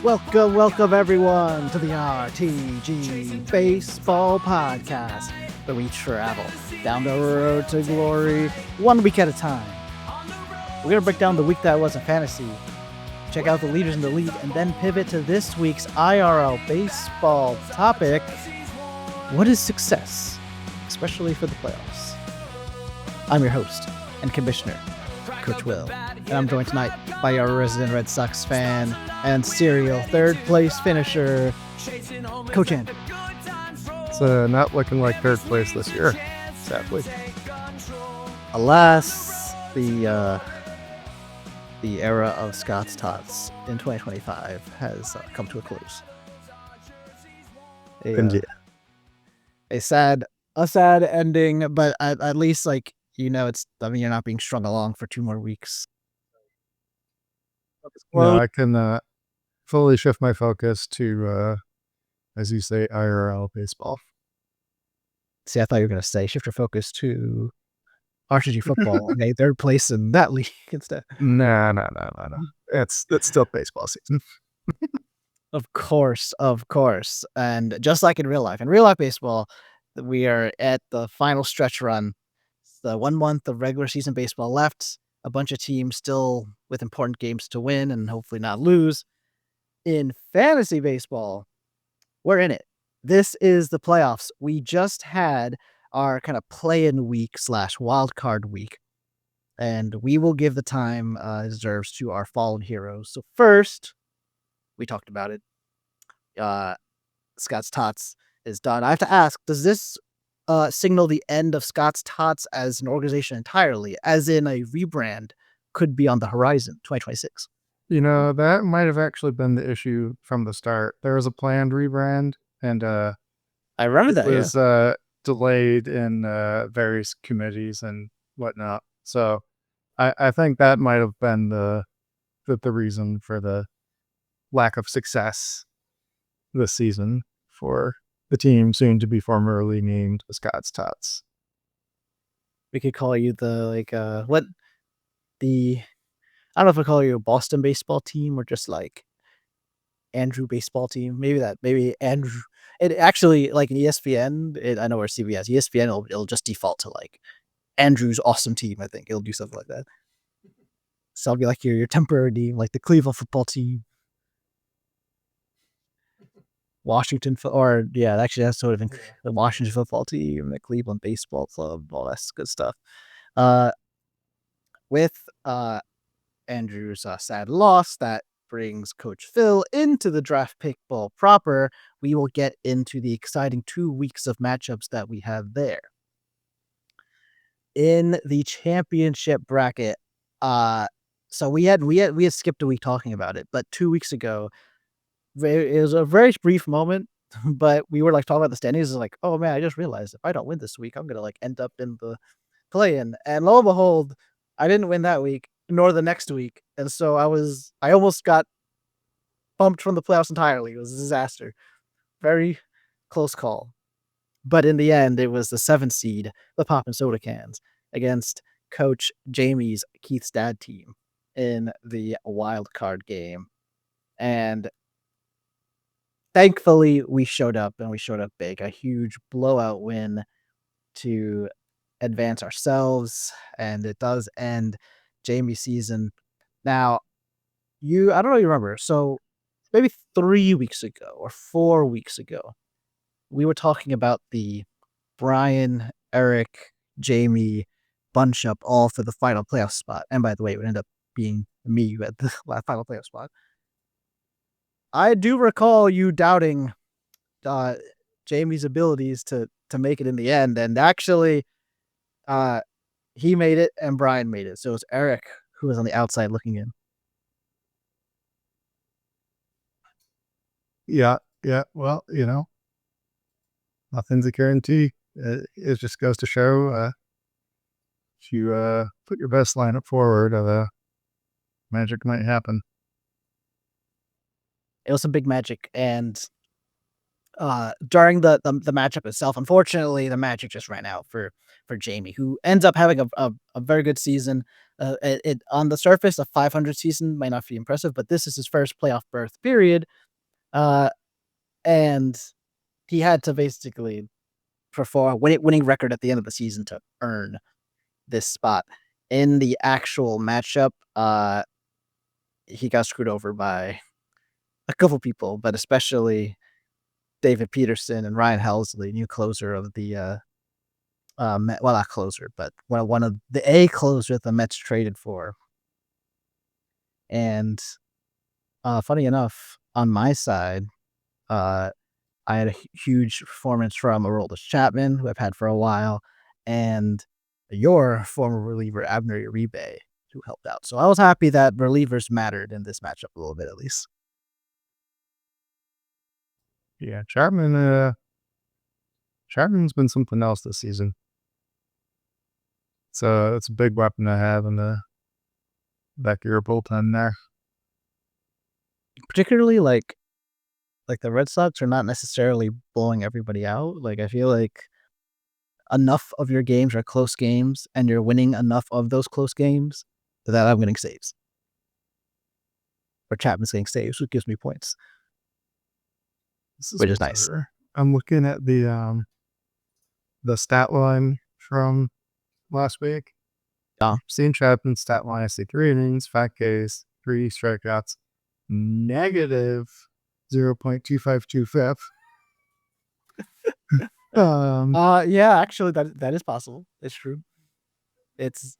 Welcome everyone to the RtG Baseball Podcast, where we travel down the road to glory 1 week at a time. We're going to break down the week that was in fantasy, check out the leaders in the league, and then pivot to this week's IRL baseball topic. What is success, especially for the playoffs? I'm your host and commissioner, Coach Will, and I'm joined tonight by our resident Red Sox fan and serial third place finisher, Coach Andrew. It's not looking like third place this year, sadly. Alas, the era of Scott's Tots in 2025 has come to a close. A sad ending, but at least you're not being strung along for 2 more weeks. No, I can fully shift my focus to, as you say, IRL baseball. See, I thought you were going to say shift your focus to RtG football, okay, third place in that league instead. No. It's still baseball season. Of course. And just like in real life baseball, we are at the final stretch run. The 1 month of regular season baseball left, a bunch of teams still with important games to win and hopefully not lose. In fantasy baseball, we're in it. This is the playoffs. We just had our kind of play-in week / wild card week, and we will give the time it deserves to our fallen heroes. So first, we talked about it. Scott's Tots is done. I have to ask, does this signal the end of Scott's Tots as an organization entirely, as in a rebrand could be on the horizon, 2026? That might have actually been the issue from the start. There was a planned rebrand, and I remember that it was delayed in various committees and whatnot. So I think that might have been the reason for the lack of success this season for the team soon to be formerly named the Scott's Tots. We could call you I don't know if we call you a Boston baseball team or just like Andrew baseball team. Maybe Andrew. It actually, like in ESPN, I know we're CBS. ESPN, it'll just default to like Andrew's awesome team. I think it'll do something like that. So it'll be like your temporary team, like the Cleveland football team. Washington, actually that's sort of the Washington football team, the Cleveland baseball club, all that good stuff. With Andrew's sad loss, that brings Coach Phil into the draft pick ball proper. We will get into the exciting 2 weeks of matchups that we have there. In the championship bracket, so we had skipped a week talking about it, but 2 weeks ago, it was a very brief moment, but we were talking about the standings. It's like, oh man, I just realized if I don't win this week, I'm gonna end up in the play-in. And lo and behold, I didn't win that week, nor the next week, and so I almost got bumped from the playoffs entirely. It was a disaster, very close call. But in the end, it was the 7th seed, the Pop and Soda Cans, against Coach Jamie's Keith's dad team in the wild card game, and thankfully, we showed up, and we showed up big. A huge blowout win to advance ourselves, and it does end Jamie's season. Now, I don't know if you remember, so maybe 3 weeks ago or 4 weeks ago, we were talking about the Brian, Eric, Jamie bunch up all for the final playoff spot. And by the way, it would end up being me at the final playoff spot. I do recall you doubting Jamie's abilities to make it in the end, and actually, he made it and Brian made it. So it's Eric who was on the outside looking in. Yeah. Well, nothing's a guarantee. It just goes to show if you put your best lineup forward, magic might happen. It was some big magic, and during the matchup itself, unfortunately, the magic just ran out for Jamie, who ends up having a very good season. On the surface, a 500 season might not be impressive, but this is his first playoff berth period, uh, and he had to basically perform winning record at the end of the season to earn this spot. In the actual matchup, he got screwed over by a couple people, but especially David Peterson and Ryan Helsley, new closer of the well, not closer, but one of the A closer the Mets traded for. And funny enough, on my side, uh, I had a huge performance from Aroldis Chapman, who I've had for a while, and your former reliever Abner Uribe, who helped out. So I was happy that relievers mattered in this matchup a little bit, at least. Yeah, Chapman's been something else this season. So it's a big weapon to have in the back of your bullpen there. Particularly like the Red Sox are not necessarily blowing everybody out. Like I feel like enough of your games are close games, and you're winning enough of those close games that I'm getting saves. Or Chapman's getting saves, which gives me points, This is which is nice. bizarre. I'm looking at the stat line from last week. Yeah. Seeing Chapman's stat line, I see 3 innings, 5 Ks, 3 strikeouts, negative 0.252 FIP. Yeah, actually that is possible. It's true. It's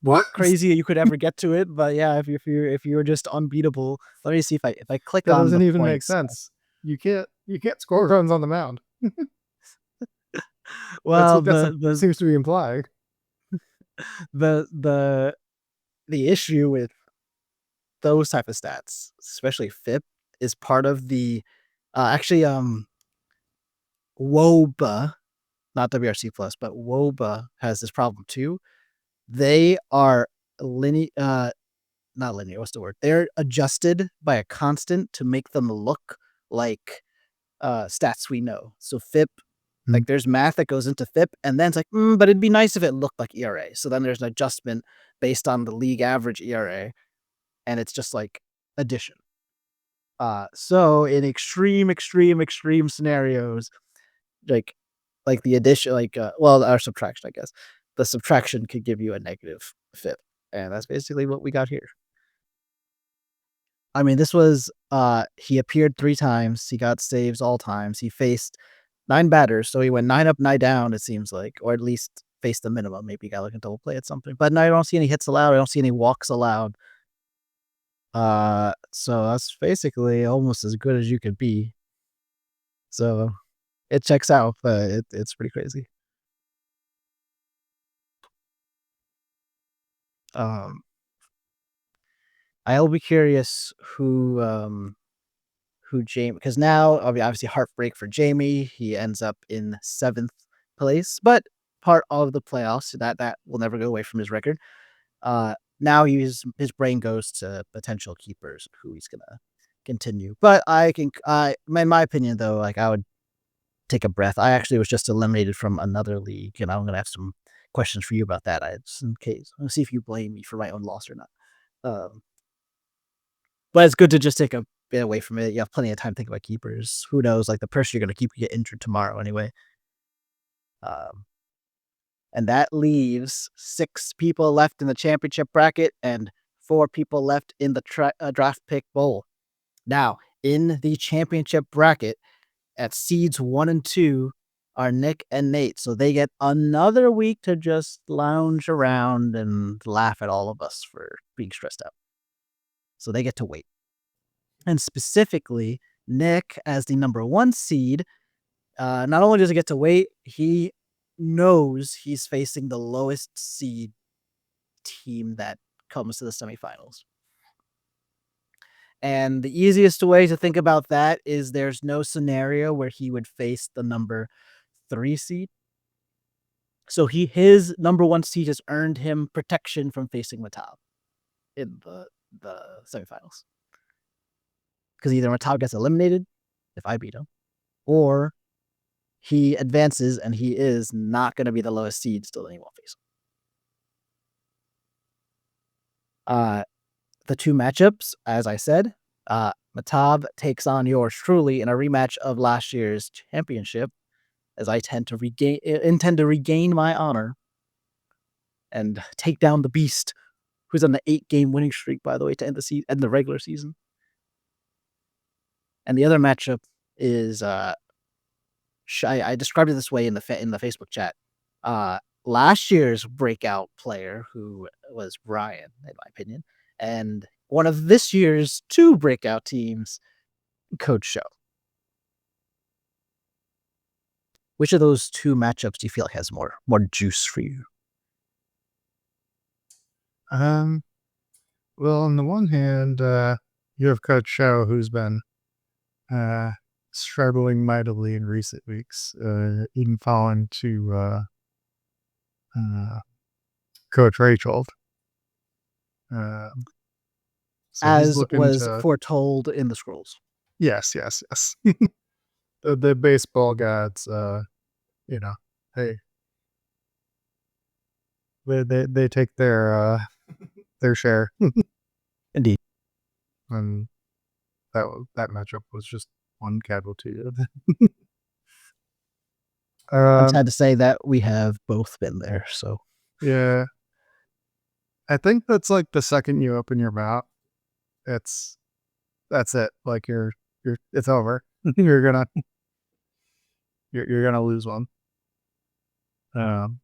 What? crazy you could ever get to it, but yeah, if you were just unbeatable. Let me see if I click That on the doesn't even make points. sense. You can't score runs on the mound. That's Well, what seems to be implied. the the the issue with those type of stats, especially FIP, is part of the actually WOBA, not WRC plus, but WOBA has this problem too. They are linear, not linear. What's the word? They're adjusted by a constant to make them look like stats we know. So FIP, Mm. like there's math that goes into FIP, and then it's like, but it'd be nice if it looked like ERA. So then there's an adjustment based on the league average ERA, and it's just like addition. So in extreme scenarios, like the addition, well, our subtraction, I guess, the subtraction could give you a negative FIP, and that's basically what we got here. I mean, this was he appeared 3 times, he got saves all times, he faced 9 batters, so he went 9 up, 9 down, it seems like, or at least faced the minimum. Maybe he got like a double play at something, but no, I don't see any hits allowed, I don't see any walks allowed. So that's basically almost as good as you could be. So it checks out, but it's pretty crazy. Um, I'll be curious who Jamie, because now obviously heartbreak for Jamie. He ends up in 7th place, but part of the playoffs that will never go away from his record. Now his brain goes to potential keepers who he's gonna continue. But in my opinion though, like I would take a breath. I actually was just eliminated from another league, and I'm gonna have some questions for you about that. Just in case, I'll see if you blame me for my own loss or not. Um, but it's good to just take a bit away from it. You have plenty of time to think about keepers. Who knows? Like the person you're gonna keep could get injured tomorrow anyway. Um, and that leaves 6 people left in the championship bracket and 4 people left in the draft pick bowl. Now, in the championship bracket, at seeds 1 and 2 are Nick and Nate, so they get another week to just lounge around and laugh at all of us for being stressed out. So they get to wait. And specifically, Nick, as the number 1 seed, not only does he get to wait, he knows he's facing the lowest seed team that comes to the semifinals. And the easiest way to think about that is there's no scenario where he would face the number 3 seed. So his number 1 seed has earned him protection from facing Mehtab in the semifinals. Because either Mehtab gets eliminated if I beat him, or he advances and he is not going to be the lowest seed still, then he won't face him. The two matchups, as I said, Mehtab takes on yours truly in a rematch of last year's championship, as I intend to regain my honor and take down the beast, who's on the 8-game winning streak, by the way, to end the regular season. And the other matchup is I described it this way in the Facebook chat. Last year's breakout player, who was Ryan, in my opinion, and one of this year's two breakout teams, Coach Show. Which of those two matchups do you feel like has more juice for you? Well, on the one hand, you have Coach Show, who's been struggling mightily in recent weeks, even falling to Coach Rachel. So he's As looking was to foretold in the scrolls. yes. The baseball gods, hey, they take their share, Indeed. and that matchup was just one casualty of it. I'm sad to say that we have both been there, so Yeah, I think that's like the second you open your mouth, that's it. Like you're it's over. you're gonna you're gonna lose one. Um,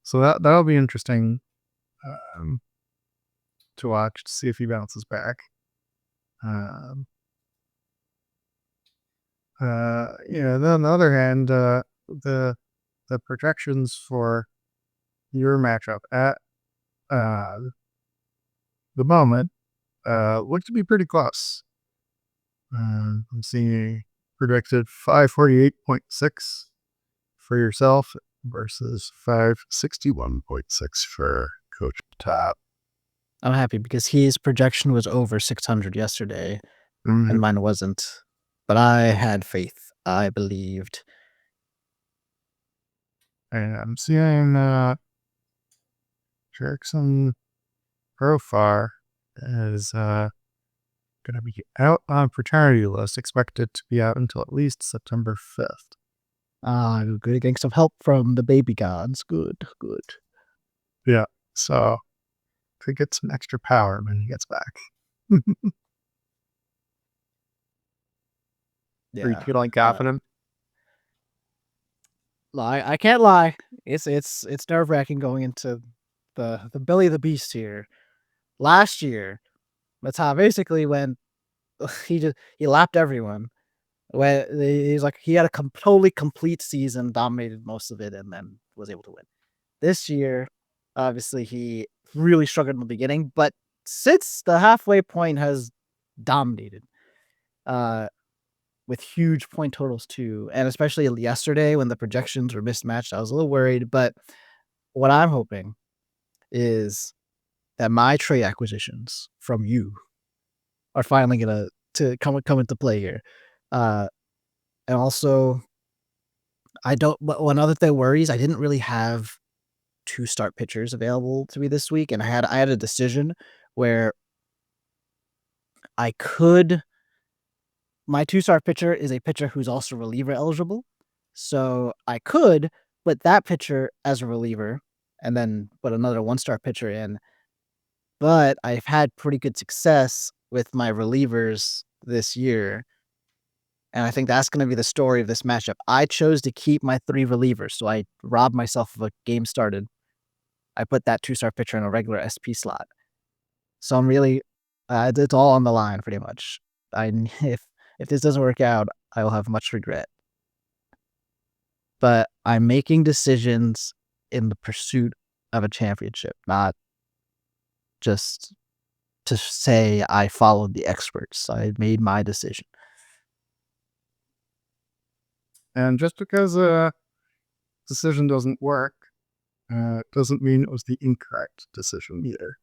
so that'll be interesting um, to watch to see if he bounces back. Um, then on the other hand, the projections for your matchup at uh, the moment look to be pretty close. I'm seeing predicted 548.6 for yourself versus 561.6 for Coach Top. I'm happy because his projection was over 600 yesterday, and mine wasn't. But I had faith. I believed. And I'm seeing Jerkson Profar is going to be out on paternity list, expected to be out until at least September 5th. Good, getting some help from the baby gods. Good. Yeah, so could get some extra power when he gets back. Yeah. Are you feeling confident? I can't lie. It's nerve wracking going into the belly of the beast here. Last year, Mata basically went. He lapped everyone. He's like he had a totally complete season, dominated most of it, and then was able to win. This year, obviously, he really struggled in the beginning, but since the halfway point has dominated, with huge point totals too, and especially yesterday when the projections were mismatched, I was a little worried. But what I'm hoping is that my trade acquisitions from you are finally gonna to come into play here, uh, and also I don't. One other thing worries I didn't really have 2 start pitchers available to me this week, and I had a decision where I could my 2-star pitcher is a pitcher who's also reliever eligible, so I could put that pitcher as a reliever and then put another 1-star pitcher in, but I've had pretty good success with my relievers this year, and I think that's gonna be the story of this matchup. I chose to keep my 3 relievers, so I robbed myself of a game started. I put that 2-star pitcher in a regular SP slot. So I'm really it's all on the line pretty much. I if this doesn't work out, I will have much regret. But I'm making decisions in the pursuit of a championship, not just to say I followed the experts. I made my decision. And just because a decision doesn't work, doesn't mean it was the incorrect decision either.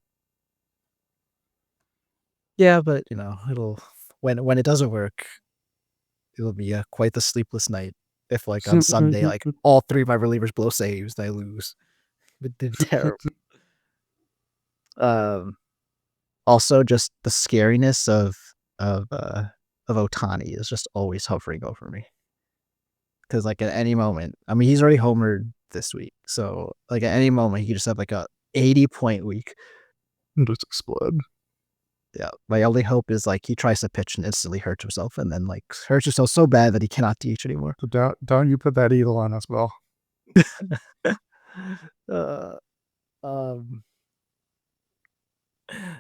Yeah, but it'll when it doesn't work, it'll be quite the sleepless night. If like on Sunday, like all 3 of my relievers blow saves, and I lose. It did terrible. Also, just the scariness of uh of Otani is just always hovering over me. Because like at any moment, I mean, he's already homered this week, so like at any moment he could just have like a 80-point week. Just explode. Yeah, my only hope is like he tries to pitch and instantly hurts himself, and then like hurts himself so bad that he cannot DH anymore. So don't you put that eagle on us, Will. uh, um.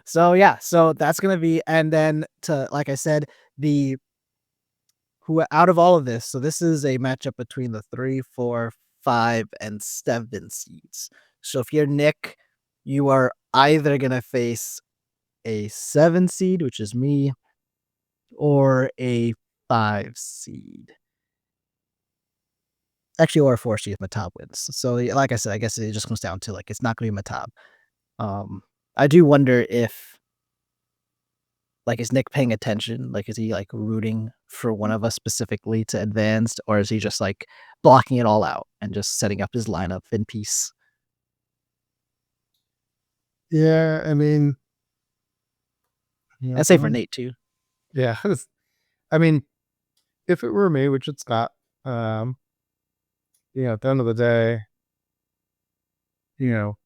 So yeah, so that's gonna be, and then to like I said, the who out of all of this, so this is a matchup between the 3, 4, 5, and 7 seeds. So if you're Nick, you are either gonna face a 7 seed, which is me, or a 5 seed. Actually, or a 4 seed if Mehtab wins. So like I said, I guess it just comes down to like it's not gonna be Mehtab. Um, I do wonder if like is Nick paying attention? Like is he like rooting for one of us specifically to advance, or is he just like blocking it all out and just setting up his lineup in peace? Yeah, I mean, And say for Nate too. yeah. I mean, if it were me, which it's not, um, at the end of the day, you know,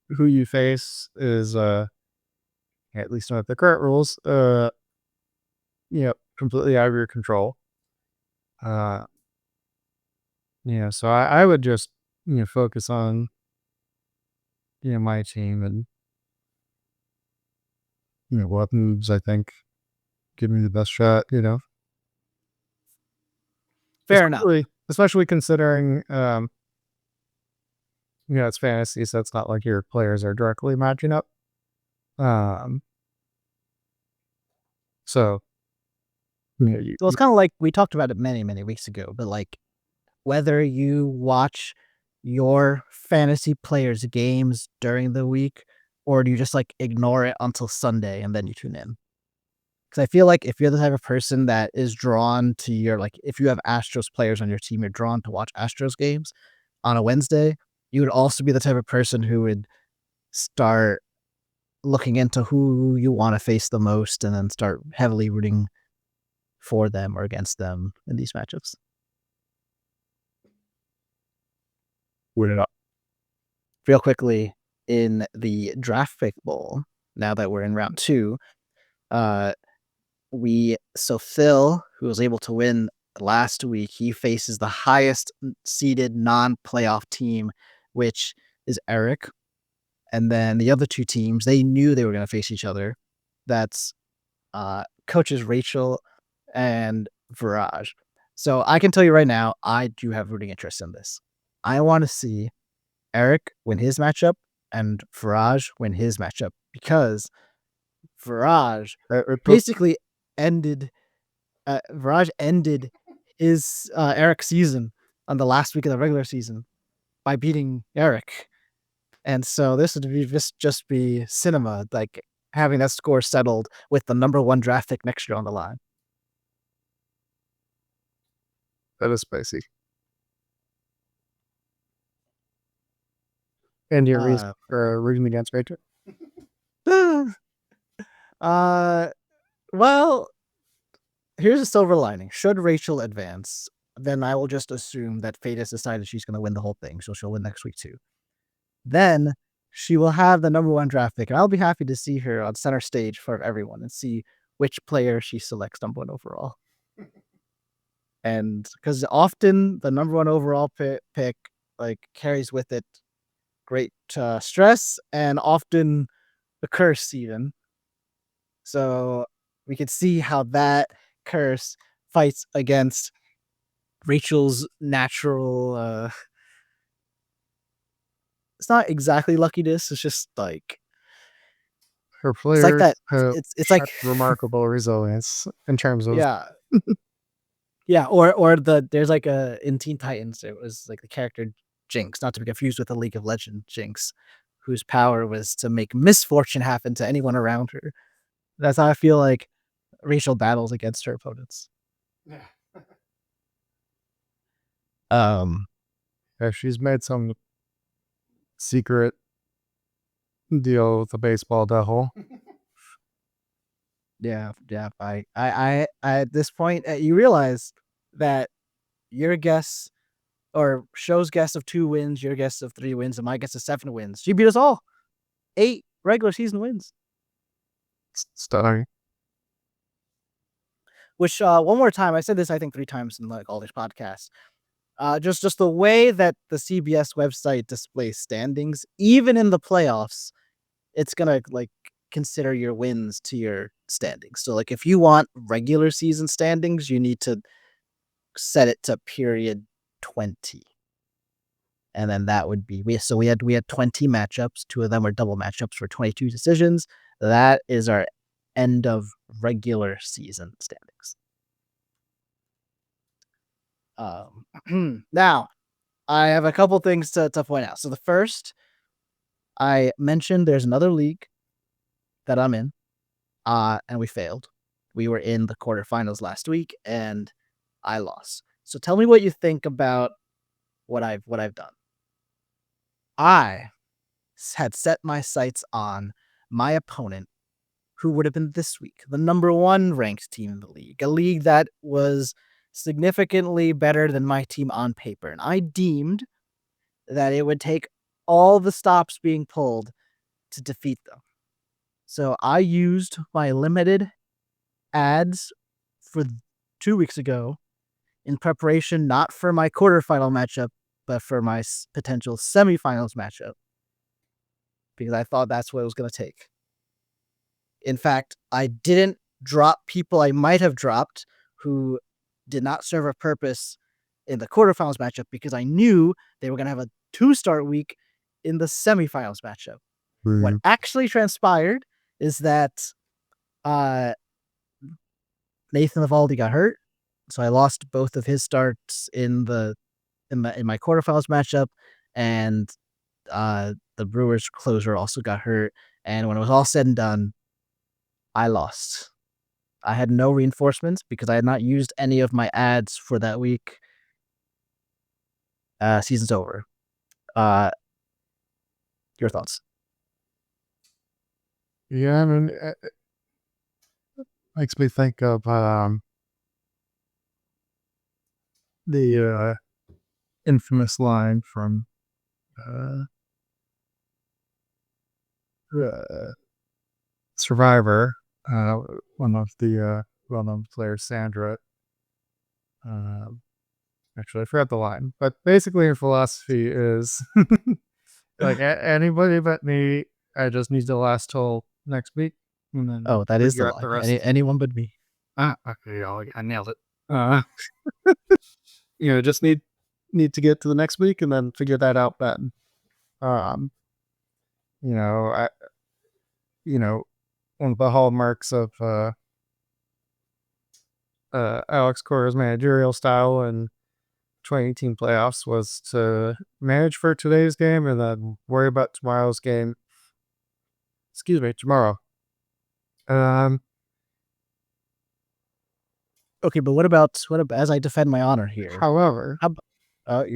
who you face is, at least not the current rules, completely out of your control. Uh, so I would just, focus on, my team and, what moves I think give me the best shot, Fair enough. especially considering, it's fantasy, so it's not like your players are directly matching up. Um, so, you, Well, it's kind of like we talked about it many, many weeks ago, but like whether you watch your fantasy players' games during the week or do you just like ignore it until Sunday and then you tune in? Because I feel like if you're the type of person that is drawn to your like, if you have Astros players on your team, you're drawn to watch Astros games on a Wednesday, you would also be the type of person who would start looking into who you want to face the most and then start heavily rooting for them or against them in these matchups. would it up. Real quickly, in the draft pick bowl, now that we're in round two, uh, Phil, who was able to win last week, he faces the highest seeded non-playoff team, which is Eric. And then the other two teams, they knew they were going to face each other. That's coaches Rachel and Viraj. So I can tell you right now, I do have rooting interest in this. I want to see Eric win his matchup and Viraj win his matchup because Viraj basically ended Viraj ended his Eric season on the last week of the regular season by beating Eric. And so this would be just be cinema, like having that score settled with the number one draft pick next year on the line. That is spicy. And your reason Uh, for rooting against Rachel? uh, well, here's a silver lining. Should Rachel advance, then I will just assume that fate has decided she's going to win the whole thing, so she'll win next week too. Then she will have the number one draft pick, and I'll be happy to see her on center stage for everyone and see which player she selects number one overall. And because often the number one overall pick like carries with it great stress and often a curse even. So we could see how that curse fights against Rachel's natural. It's not exactly luckiness. It's just like Her it's like players that. have It's like remarkable resilience in terms of yeah. Yeah, or there's like a in Teen Titans, it was like the character Jinx, not to be confused with the League of Legends Jinx, whose power was to make misfortune happen to anyone around her. That's how I feel like Rachel battles against her opponents. Um, she's made some secret deal with the baseball devil. Yeah. I at this point, you realize that your guess or show's guess of 2 wins, your guess of 3 wins, and my guess of 7 wins. She beat us all. 8 regular season wins. Stunning. Which, one more time, I said this I think 3 times in, like, all these podcasts. Just the way that the CBS website displays standings, even in the playoffs, it's gonna, like, consider your wins to your standings. So, like, if you want regular season standings, you need to set it to period 20. And then that would be we had 20 matchups, 2 of them were double matchups for 22 decisions. That is our end of regular season standings. Now, I have a couple things to point out. So the first, I mentioned there's another league that I'm in, and we failed. We were in the quarterfinals last week, and I lost. So tell me what you think about what I've done. I had set my sights on my opponent, who would have been this week the number 1 ranked team in the league, a league that was significantly better than my team on paper. And I deemed that it would take all the stops being pulled to defeat them. So I used my limited ads for 2 weeks ago in preparation not for my quarterfinal matchup, but for my potential semifinals matchup, because I thought that's what it was going to take. In fact, I didn't drop people I might have dropped who did not serve a purpose in the quarterfinals matchup because I knew they were going to have a 2-start week in the semifinals matchup. What actually transpired is that Nathan Eovaldi got hurt, so I lost both of his starts in my quarterfinals matchup, and the Brewers closer also got hurt. And when it was all said and done, I lost. I had no reinforcements because I had not used any of my ads for that week. Season's over. Your thoughts? Yeah, I mean, it makes me think of the infamous line from uh, Survivor. One of the well-known players, Sandra. Actually, I forgot the line, but basically her philosophy is like anybody but me. I just need to last till next week, and then Oh, that is the figure out the line. rest. Anyone but me. Okay, I nailed it. Just need to get to the next week and then figure that out then. Um, I one of the hallmarks of Alex Cora's managerial style and 2018 playoffs was to manage for today's game and then worry about tomorrow's game. Excuse me, tomorrow. Okay, but what about as I defend my honor here? However, You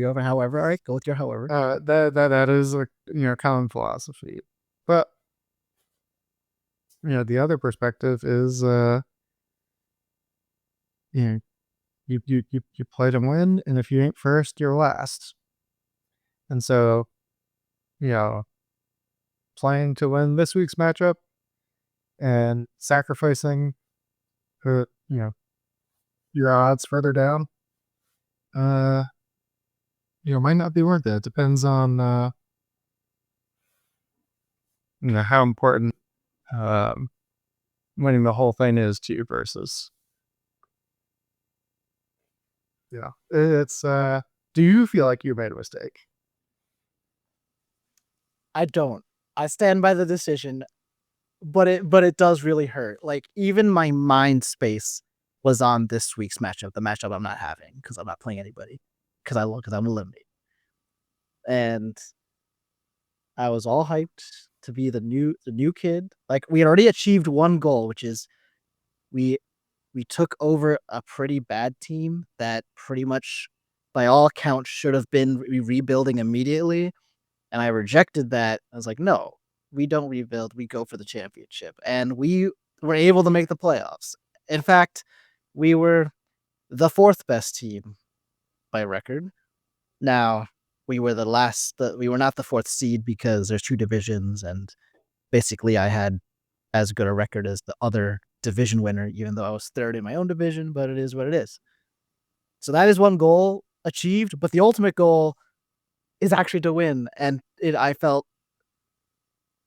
have a however? All right, go with your however. that is a common philosophy, but the other perspective is you you play to win, and if you ain't first, you're last. And so, you know, playing to win this week's matchup and sacrificing, uh, you know, your odds further down, uh, might not be worth it. It depends on, how important um, winning the whole thing is to you versus, it's, do you feel like you made a mistake? I don't. I stand by the decision, but it does really hurt. Like, even my mind space was on this week's matchup, the matchup I'm not having because I'm not playing anybody because I'm eliminated. And I was all hyped to be the new kid. Like, we had already achieved one goal, which is we we took over a pretty bad team that pretty much, by all accounts, should have been rebuilding immediately. And I rejected that. I was like, no, we don't rebuild, we go for the championship. And we were able to make the playoffs. In fact, we were the fourth best team by record. Now, we were we were not the fourth seed because there's two divisions, and basically I had as good a record as the other division winner, even though I was third in my own division, but it is what it is. So that is one goal achieved, but the ultimate goal is actually to win. And I felt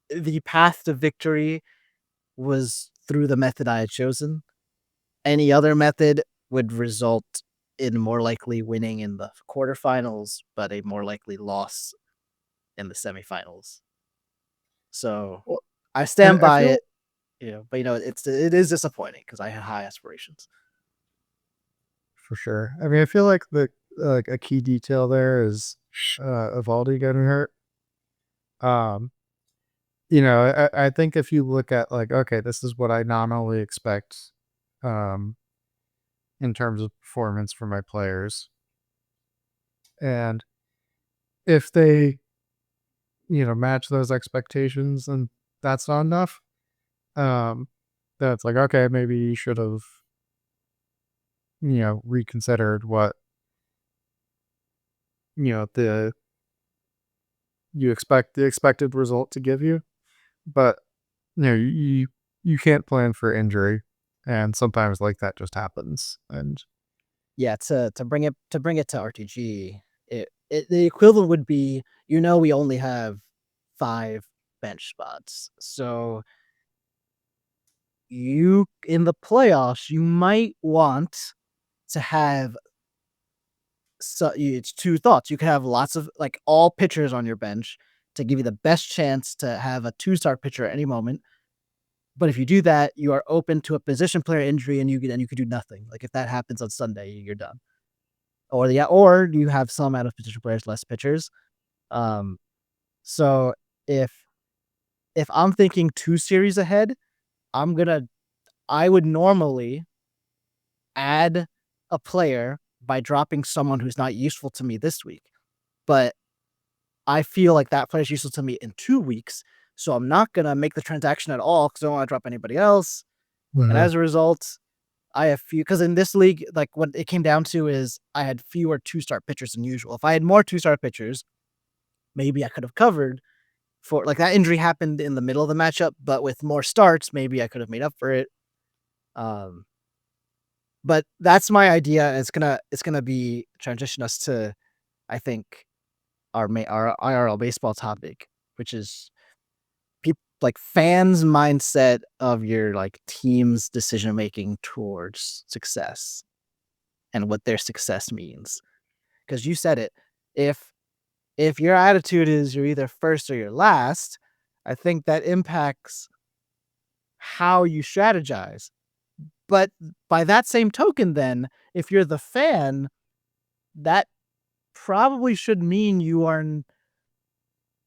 the path to victory was through the method I had chosen. Any other method would result in more likely winning in the quarterfinals, but a more likely loss in the semifinals. So Well, I and stand I by feel it, but it is disappointing because I had high aspirations. for sure. I mean, I feel like a key detail there is Evaldi getting hurt. Um, I think if you look at like, okay, this is what I nominally expect um in terms of performance for my players. And if they, match those expectations and that's not enough, um, then it's like, okay, maybe you should have, reconsidered what, the the expected result to give you. But you can't plan for injury. And sometimes like that just happens. And Yeah, to bring it to RTG, the equivalent would be, we only have 5 bench spots. So you in the playoffs, you might want to have it's two thoughts. You could have lots of like all pitchers on your bench to give you the best chance to have a two-star pitcher at any moment. But if you do that, you are open to a position player injury and you could do nothing. Like if that happens on Sunday, you're done. Or you have some out of position players, less pitchers. Um, so if I'm thinking 2 series ahead, I'm gonna I would normally add a player by dropping someone who's not useful to me this week. But I feel like that player is useful to me in 2 weeks, so I'm not gonna make the transaction at all because I don't wanna drop anybody else. And uh, as a result, I have few because in this league, like what it came down to is I had fewer two-star pitchers than usual. If I had more two-star pitchers, maybe I could have covered for like that injury happened in the middle of the matchup, but with more starts, maybe I could have made up for it. Um, but that's my idea. It's gonna be transition us to I think our IRL baseball topic, which is people like fans' mindset of your like team's decision making towards success and what their success means. Because you said it, if your attitude is you're either first or you're last, I think that impacts how you strategize. But by that same token, then, if you're the fan, that probably should mean you are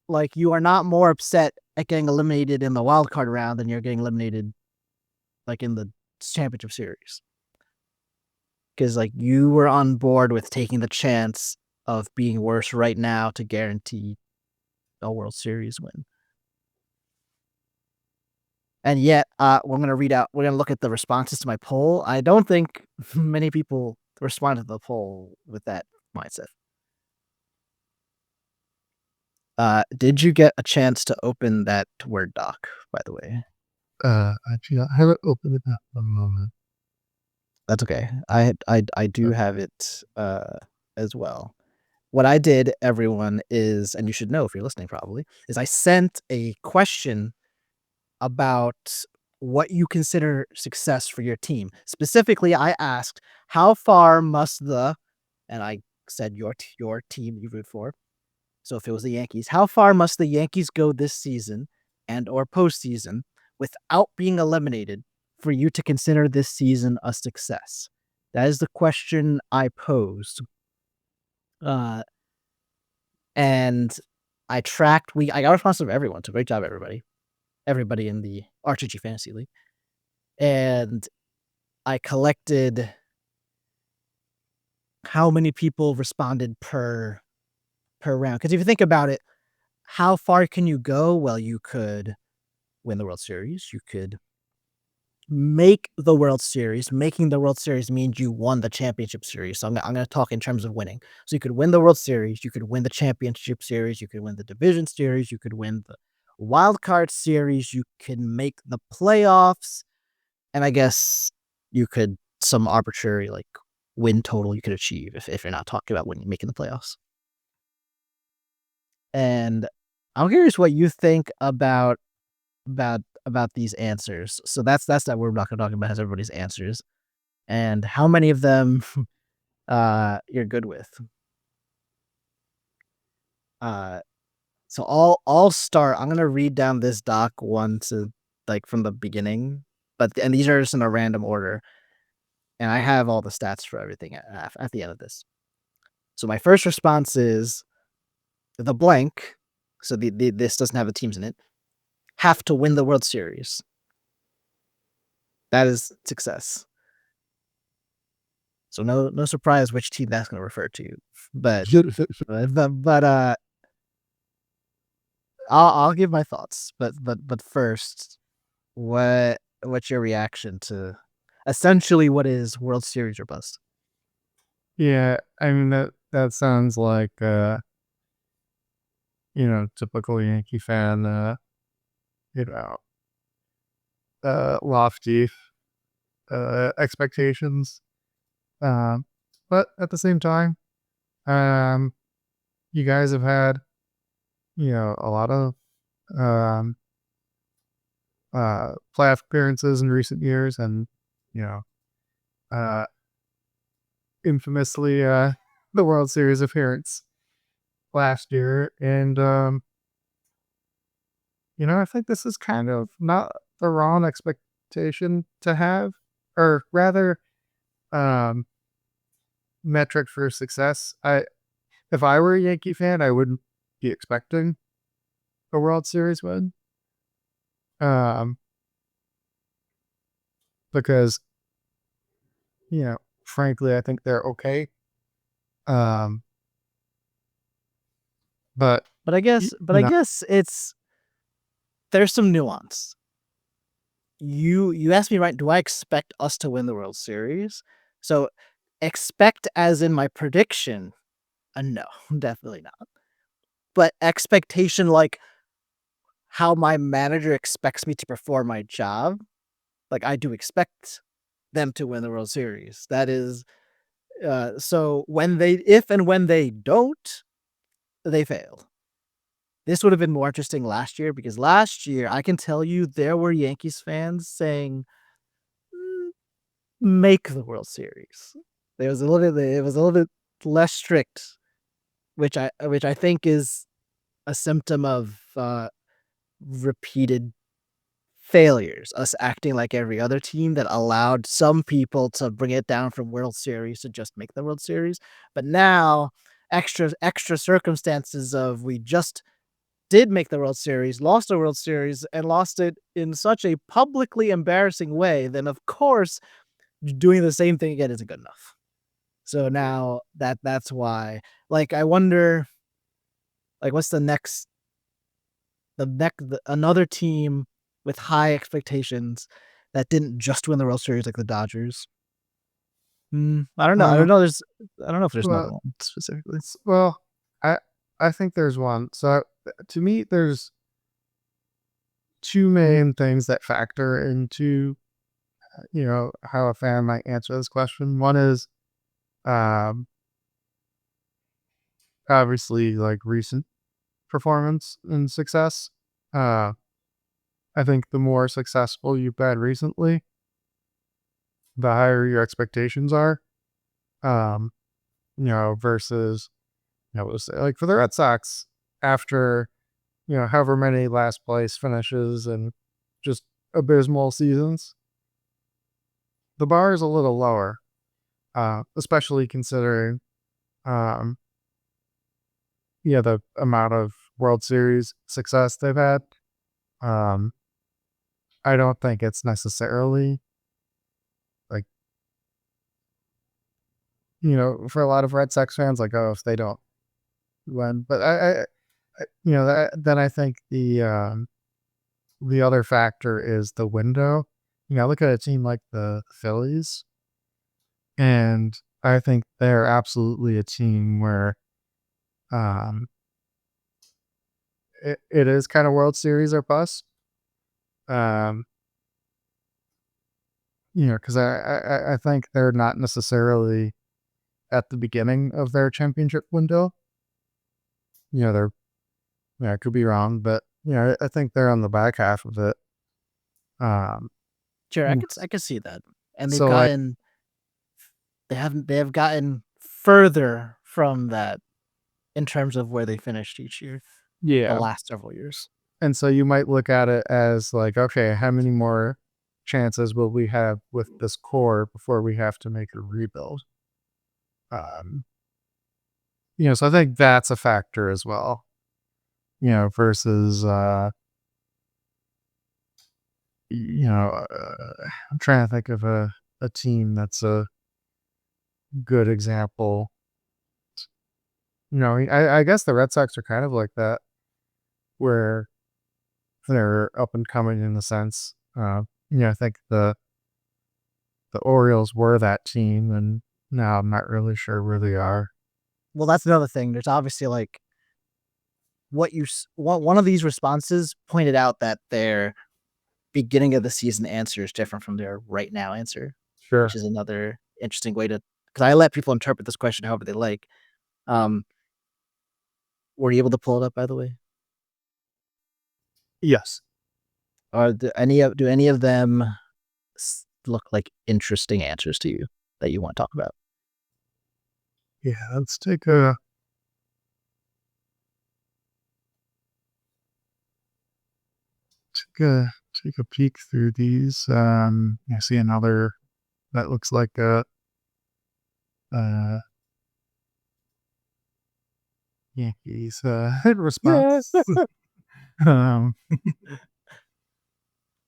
not more upset at getting eliminated in the wild card round than you're getting eliminated like in the championship series. Because like you were on board with taking the chance of being worse right now to guarantee a World Series win. And yet, we're gonna look at the responses to my poll. I don't think many people responded to the poll with that mindset. Did you get a chance to open that Word doc, by the way? actually, I haven't opened it up for a moment. That's okay. I do have it as well. What I did, everyone, is, and you should know if you're listening probably, is I sent a question about what you consider success for your team. Specifically, I asked, how far must and I said your team you root for. So if it was the Yankees, how far must the Yankees go this season and or postseason without being eliminated for you to consider this season a success? That is the question I posed. Uh, and I got a response from everyone. So great job, everybody. Everybody in the RtG Fantasy League. And I collected how many people responded per round. Because if you think about it, how far can you go? Well, you could win the World Series. You could make the World Series. Making the World Series means you won the championship series. So I'm going to talk in terms of winning. So you could win the World Series. You could win the championship series. You could win the division series. You could win the wild card series. You can make the playoffs. And I guess you could some arbitrary like win total you could achieve if you're not talking about winning, making the playoffs. And I'm curious what you think about these answers. So that's that we're not gonna talk about has everybody's answers and how many of them you're good with. Uh so I'll start. I'm gonna read down this doc one to like from the beginning, but and these are just in a random order. And I have all the stats for everything at the end of this. So my first response is the blank. So this doesn't have the teams in it. Have to win the World Series. That is success. So no surprise which team that's going to refer to, but I'll give my thoughts. But first, what's your reaction to essentially what is World Series or bust? Yeah, I mean that sounds like typical Yankee fan, you know, lofty expectations. Um, but at the same time, um, you guys have had a lot of um playoff appearances in recent years, and you know, uh, infamously the World Series appearance last year, and I think this is kind of not the wrong expectation to have, or rather, um, metric for success. If I were a Yankee fan, I wouldn't be expecting a World Series win, um, because frankly, I think they're okay. Um, but But I y- guess but you I know, guess it's there's some nuance. You asked me right, do I expect us to win the World Series? So expect as in my prediction, no, definitely not. But expectation like how my manager expects me to perform my job, like I do expect them to win the World Series. That is so when they if and when they don't, they failed. This would have been more interesting last year because last year I can tell you there were Yankees fans saying "Mm, make the World Series." It was a little bit less strict, which I think is a symptom of repeated failures, us acting like every other team that allowed some people to bring it down from World Series to just make the World Series. But now extra circumstances of we just did make the World Series, lost the World Series, and lost it in such a publicly embarrassing way, then of course doing the same thing again isn't good enough. So now that's why. Like I wonder, like what's another team with high expectations that didn't just win the World Series like the Dodgers. I don't know. I don't uh, know. I don't know if there's another well, one specifically. well, I think there's one. So to me, there's two main things that factor into how a fan might answer this question. One is um, obviously like recent performance and success. Uh, I think the more successful you've been recently, the higher your expectations are. Um, versus let's say, like for the Red Sox, after however many last place finishes and just abysmal seasons, the bar is a little lower, especially considering um, the amount of World Series success they've had. Um, I don't think it's necessarily like, for a lot of Red Sox fans, like, oh, if they don't win. But then I think the other factor is the window. Look at a team like the Phillies, and I think they're absolutely a team where um, it is kind of World Series or bust. Um, because I think they're not necessarily at the beginning of their championship window. They're I could be wrong, but I think they're on the back half of it. Um, Sure, mm, I could see that, and so like they have gotten further from that in terms of where they finished each year, the yeah, last several years. and so you might look at it as like, okay, how many more chances will we have with this core before we have to make a rebuild? Um, so I think that's a factor as well. Versus I'm trying to think of a team that's a good example. I guess the Red Sox are kind of like that, where they're up and coming in a sense. I think the Orioles were that team, and now I'm not really sure where they are. Well, that's another thing. There's obviously like one of these responses pointed out that their beginning of the season answer is different from their right now answer, which Sure. is another interesting way to because I let people interpret this question however they like. Um, were you able to pull it up by the way? Yes. Do any of them look like interesting answers to you that you want to talk about? Yeah. Let's take a take a peek through these. I see another that looks like a Yankees Yeah. response. um,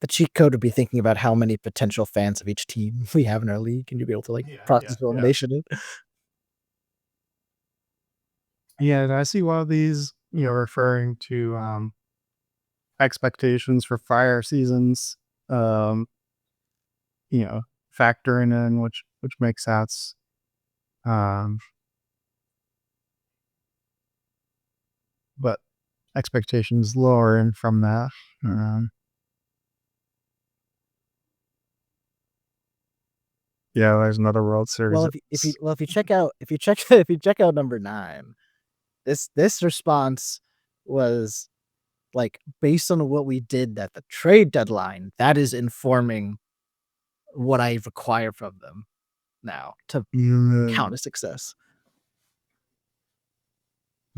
The cheat code would be thinking about how many potential fans of each team we have in our league, and you'd be able to like process yeah. elimination it. Yeah, and I see one of these, referring to expectations for fire seasons, um, you know, factoring in which makes sense. Um, but expectations lowering from that. Um, yeah, there's another World Series. Well, if you check out if you check out number 9, this response was like based on what we did at the trade deadline, that is informing what I require from them now to Yeah, count as success.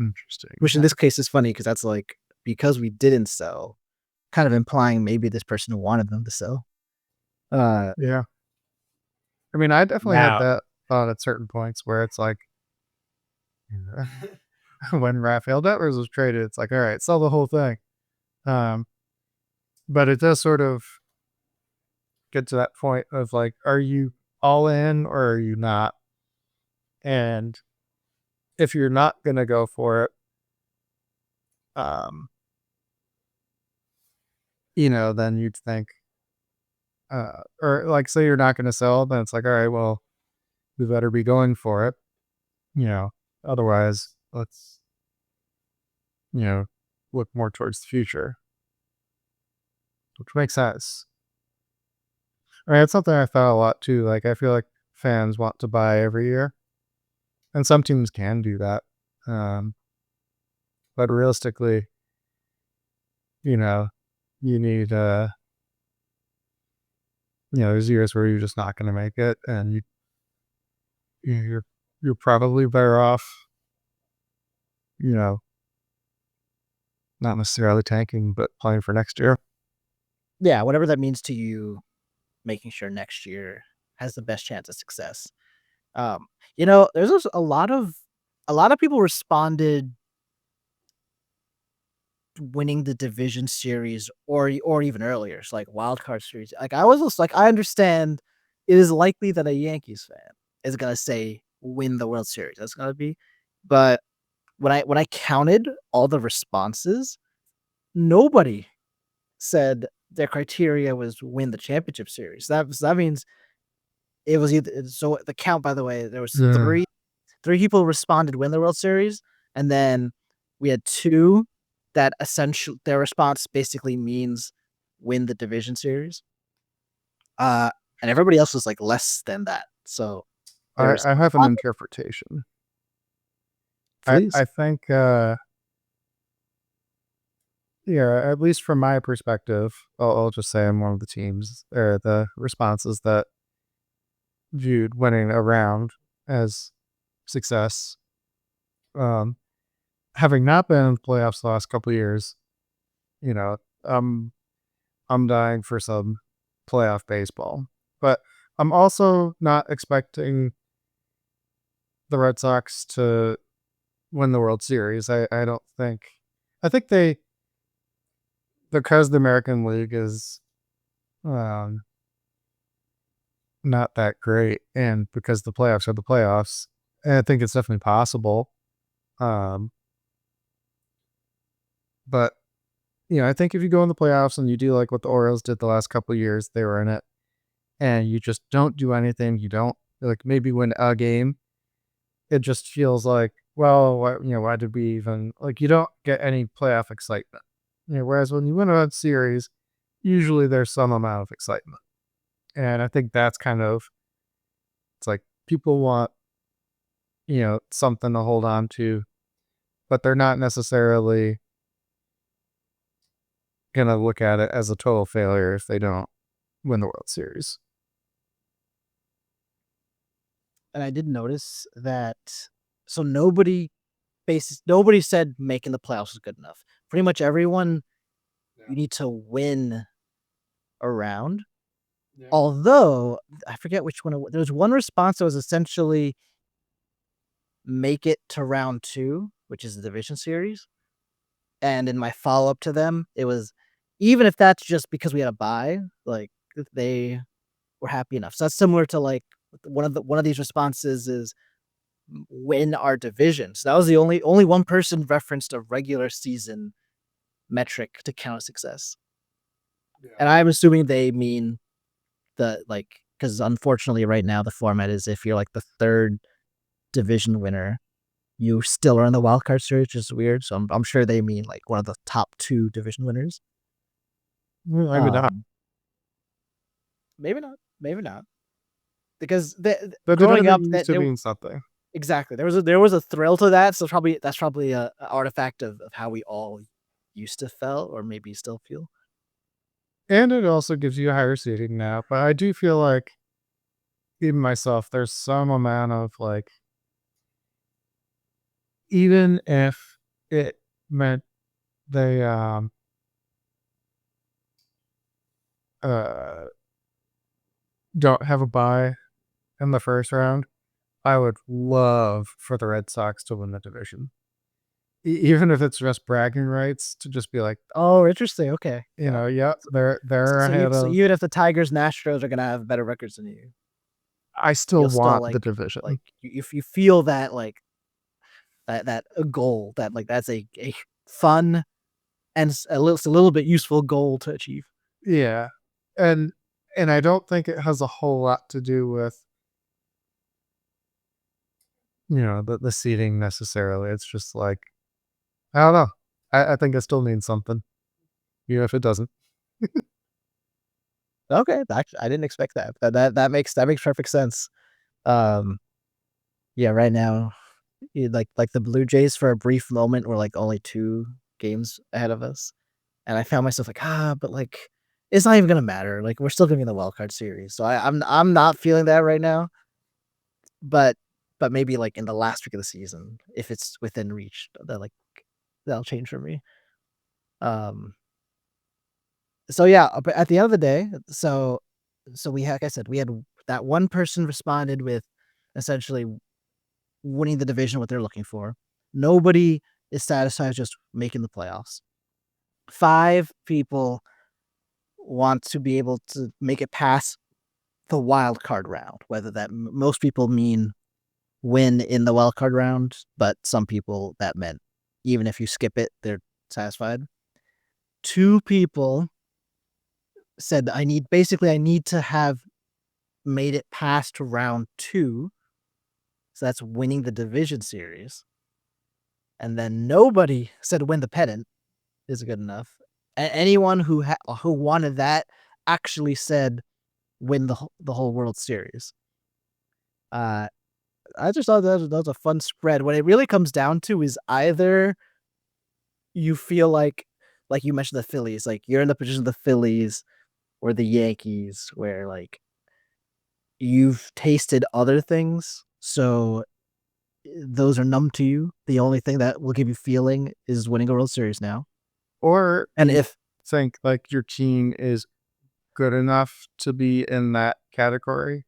interesting. Which in this case is funny because that's like because we didn't sell, kind of implying maybe this person wanted them to sell. Uh Yeah, I mean, I definitely had Now that thought at certain points where it's like, when Rafael Devers was traded, it's like, all right, sell the whole thing. Um, but it does sort of get to that point of like, are you all in or are you not? And if you're not gonna go for it, um, then you'd think, or like, say you're not gonna sell, then it's like, all right, well, we better be going for it, you know. Otherwise, let's, you know, look more towards the future, which makes sense. I mean, it's something I thought a lot too. Like, I feel like fans want to buy every year, and some teams can do that. Um, but realistically, you know, you need there's years where you're just not going to make it, and you're probably better off, you know, not necessarily tanking, but playing for next year. yeah, whatever that means to you, making sure next year has the best chance of success. There's also a lot of people responded winning the division series or even earlier, so like wild card series. Like I was just like I understand it is likely that a Yankees fan is gonna say win the World Series. That's gonna be, but when I counted all the responses, nobody said their criteria was win the championship series. That means it was either so the count, by the way, there was Yeah. three people responded win the World Series, and then we had two that essentially their response basically means win the division series. Uh, and everybody else was like less than that. So their I have an response, interpretation. please. I think, yeah, at least from my perspective, I'll just say I'm one of the teams or the responses that viewed winning a round as success. Um, Having not been in the playoffs the last couple of years, you know, um, I'm dying for some playoff baseball. But I'm also not expecting the Red Sox to win the World Series. I don't think. I think they, because the American League is um, not that great, and because the playoffs are the playoffs, I think it's definitely possible. Um, but I think if you go in the playoffs and you do like what the Orioles did the last couple of years, they were in it, and you just don't do anything, you don't like maybe win a game. It just feels like, well, why did we even like? You don't get any playoff excitement. Whereas when you win a series, usually there's some amount of excitement, and I think that's kind of it's like people want something to hold on to, but they're not necessarily gonna look at it as a total failure if they don't win the World Series. And I did notice that so nobody said making the playoffs was good enough. Pretty much everyone you need to win a round. Yeah. Although I forget which one there was one response that was essentially make it to round 2, which is the division series. And in my follow-up to them, it was even if that's just because we had a bye, like, they were happy enough. So that's similar to, like, one of these responses is win our division. So that was the only one person referenced a regular season metric to count as success. Yeah. And I'm assuming they mean like because unfortunately right now the format is if you're like the 3rd division winner, you still are in the wild card series, which is weird. So I'm sure they mean like one of the top 2 division winners. Maybe not. Um, maybe not, because The growing up division used that to mean something. exactly there was a thrill to that. So probably that's probably a artifact of how we all used to feel or maybe still feel. And it also gives you a higher seating now. But I do feel like, even myself, there's some amount of like, even if it meant they uh don't have a bye in the first round, I would love for the Red Sox to win the division. Even if it's just bragging rights to just be like, Oh, interesting. Okay, yeah. yeah, they're So ahead so of. even if the Tigers and Astros are gonna have better records than you, I still you'll still want the like division. if you feel that like that a goal that like that's a fun and it's a little bit useful goal to achieve. Yeah. And I don't think it has a whole lot to do with, the seating necessarily. It's just like, I don't know. I think it still means something, even if it doesn't. Okay, actually, I didn't expect that. That makes perfect sense. Um, yeah, right now, like the Blue Jays for a brief moment were like only 2 games ahead of us, and I found myself like but like it's not even gonna matter. Like we're still gonna be in the wild card series, so I'm not feeling that right now. But maybe like in the last week of the season, if it's within reach, that'll change for me. Um, so yeah, but at the end of the day, so we had, like I said, we had that one person responded with essentially winning the division, what they're looking for. Nobody is satisfied with just making the playoffs. 5 people want to be able to make it past the wild card round, whether that most people mean win in the wild card round, but some people that meant even if you skip it, they're satisfied. 2 people said I need to have made it past round 2. So that's winning the division series. And then nobody said win the pennant is good enough. Anyone who wanted that actually said win the whole World Series. I just thought that was a fun spread. What it really comes down to is either you feel like you mentioned the Phillies, like you're in the position of the Phillies or the Yankees, where like you've tasted other things, so those are numb to you. The only thing that will give you feeling is winning a World Series now. Or And you if think like your team is good enough to be in that category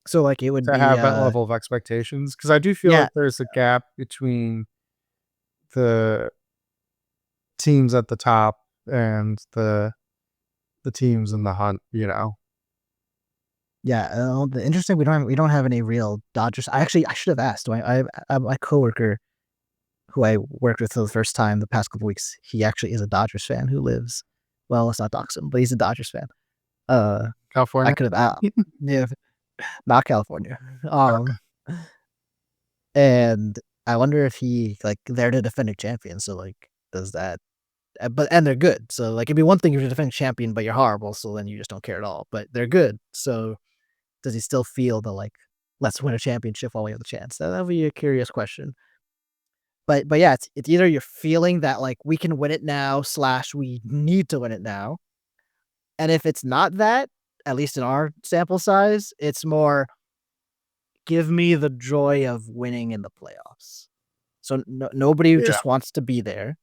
so, like it would to be have that level of expectations. Because I do feel yeah, like there's a gap between the teams at the top and the teams in the hunt, you know. yeah. The interesting we don't have any real Dodgers. I should have asked. My coworker who I worked with for the first time the past couple weeks. He actually is a Dodgers fan who lives. Well, let's not dox him, but he's a Dodgers fan. I California. could have yeah, not California. Okay. And I wonder if he like they're the defending champion. So like, does that? But and they're good. So like, it'd be one thing if you're the defending champion, but you're horrible. So then you just don't care at all. But they're good. So does he still feel the like, let's win a championship while we have the chance? That'd be a curious question. But yeah, it's either you're feeling that like we can win it now slash we need to win it now, and if it's not that, at least in our sample size, it's more give me the joy of winning in the playoffs. So nobody Yeah. just wants to be there,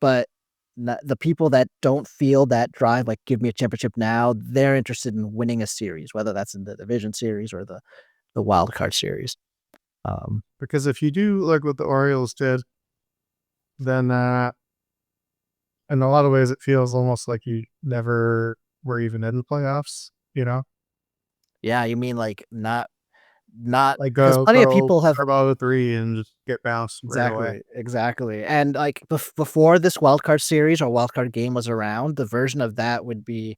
but the people that don't feel that drive, like give me a championship now, they're interested in winning a series, whether that's in the division series or the wild card series. Because if you do like what the Orioles did, then in a lot of ways it feels almost like you never were even in the playoffs, you know? Yeah, you mean like not Like because plenty of go people have carve out of 3 and just get bounced right away. exactly, and, like, before this wild card series or wild card game was around, the version of that would be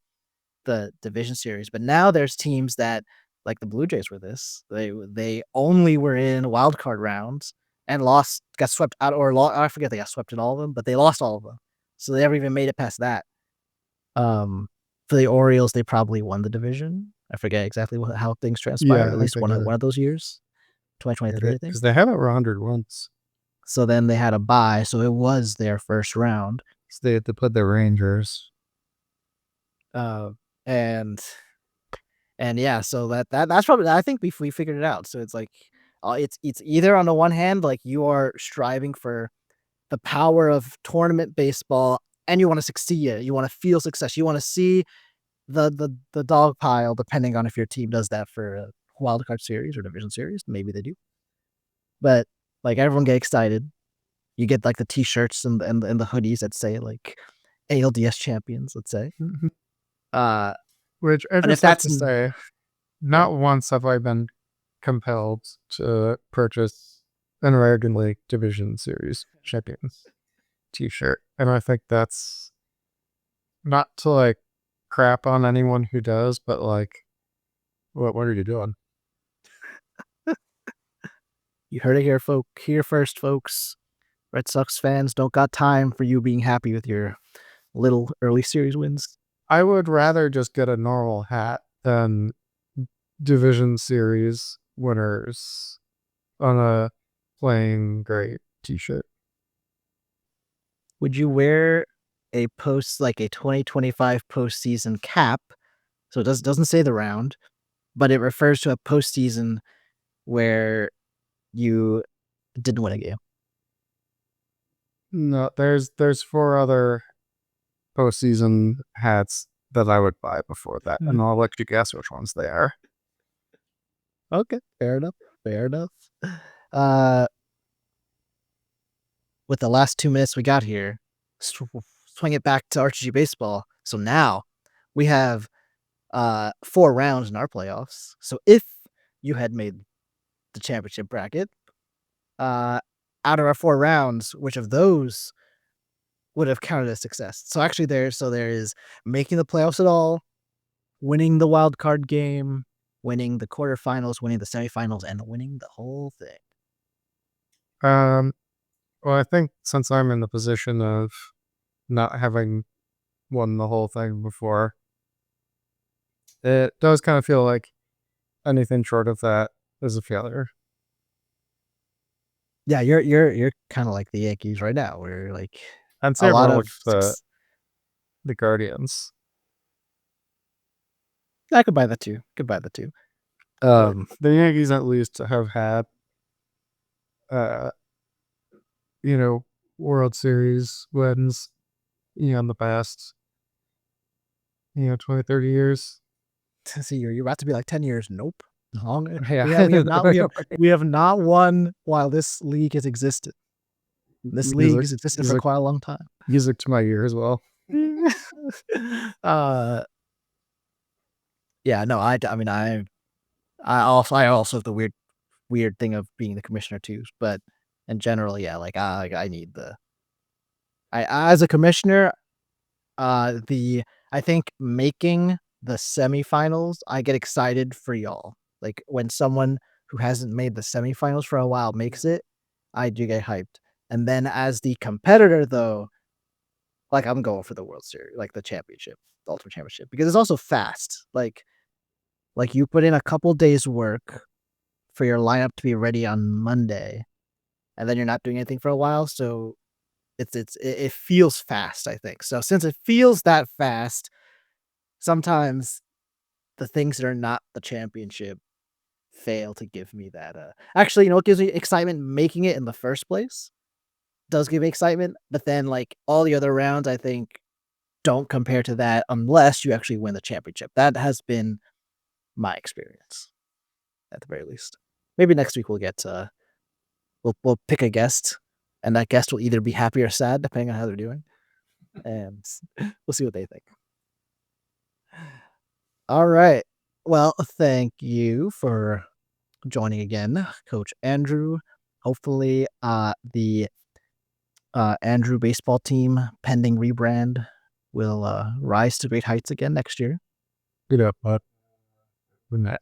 the division series, but now there's teams that like the Blue Jays were this, they only were in wild card rounds and got swept out or I forget they got swept in all of them, but they lost all of them, so they never even made it past that. Um, for the Orioles, they probably won the division. I forget exactly how things transpired, Yeah, at I think least they got it. one of those years, Yeah, 2023, I think. because they haven't rounded once. So then they had a bye, so it was their first round. So they had to put the Rangers. Uh, and yeah, so that's probably I think we figured it out. So it's like, it's either on the one hand, like you are striving for the power of tournament baseball, and you want to succeed. You want to feel success. You want to see the dog pile, depending on if your team does that for a wild card series or division series. Maybe they do, but like everyone get excited. You get like the t-shirts and the hoodies that say like ALDS champions, let's say. Mhm. Uh, Which I but if just have that's to say, yeah, not once have I been compelled to purchase an American League Division Series Champions t-shirt. And I think that's not to like crap on anyone who does, but like, what are you doing? you heard it here first, folks. Red Sox fans don't got time for you being happy with your little early series wins. I would rather just get a normal hat than Division Series winners on a playing great t-shirt. Would you wear a like a 2025 postseason cap? So it doesn't say the round, but it refers to a postseason where you didn't win a game. No, there's 4 other postseason hats that I would buy before that, and I'll let you guess which ones they are. Okay, fair enough. Fair enough. Uh, with the last 2 minutes we got here, swing it back to RtG Baseball. So now we have 4 rounds in our playoffs. So if you had made the championship bracket. Out of our 4 rounds, which of those would have counted as success? So actually there is making the playoffs at all, winning the wild card game, winning the quarterfinals, winning the semifinals, and winning the whole thing. Um, well, I think since I'm in the position of not having won the whole thing before, it does kind of feel like anything short of that is a failure. Yeah, you're kind of like the Yankees right now, where like I'd a say lot more of like the Guardians. I could buy that too. Could buy that too. But The Yankees at least have had, uh, you know, World Series wins, in the past, 20, 30 years. see, you're about to be like 10 years. Nope. Long. Yeah. We have not won while this league has existed. This league music, has existed for music, quite a long time. music to my ear as well. uh, yeah, no, I mean, I also have the weird thing of being the commissioner too, but in general, yeah, like I need as a commissioner, I think making the semifinals, I get excited for y'all. Like when someone who hasn't made the semifinals for a while makes it, I do get hyped. And then as the competitor though, like I'm going for the World Series, like the championship, the ultimate championship, because it's also fast. Like you put in a couple days work for your lineup to be ready on Monday, and then you're not doing anything for a while, so it feels fast, I think. So since it feels that fast, sometimes the things that are not the championship fail to give me that. Actually, what gives me excitement? Making it in the first place does give me excitement, but then like all the other rounds, I think don't compare to that unless you actually win the championship. That has been my experience at the very least. Maybe next week we'll pick a guest, and that guest will either be happy or sad depending on how they're doing, and we'll see what they think. All right. Well, thank you for joining again, Coach Andrew. Hopefully, the Andrew baseball team, pending rebrand, will rise to great heights again next year. Good up, bud. Nice.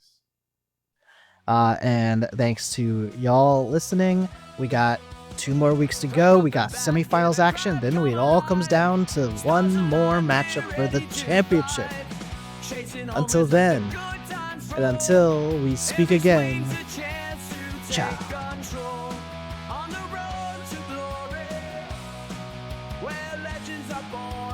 And thanks to y'all listening. We got 2 more weeks to go. We got semifinals action. Then it all comes down to one more matchup for the championship. Until then, and until we speak again, ciao. Where legends are born.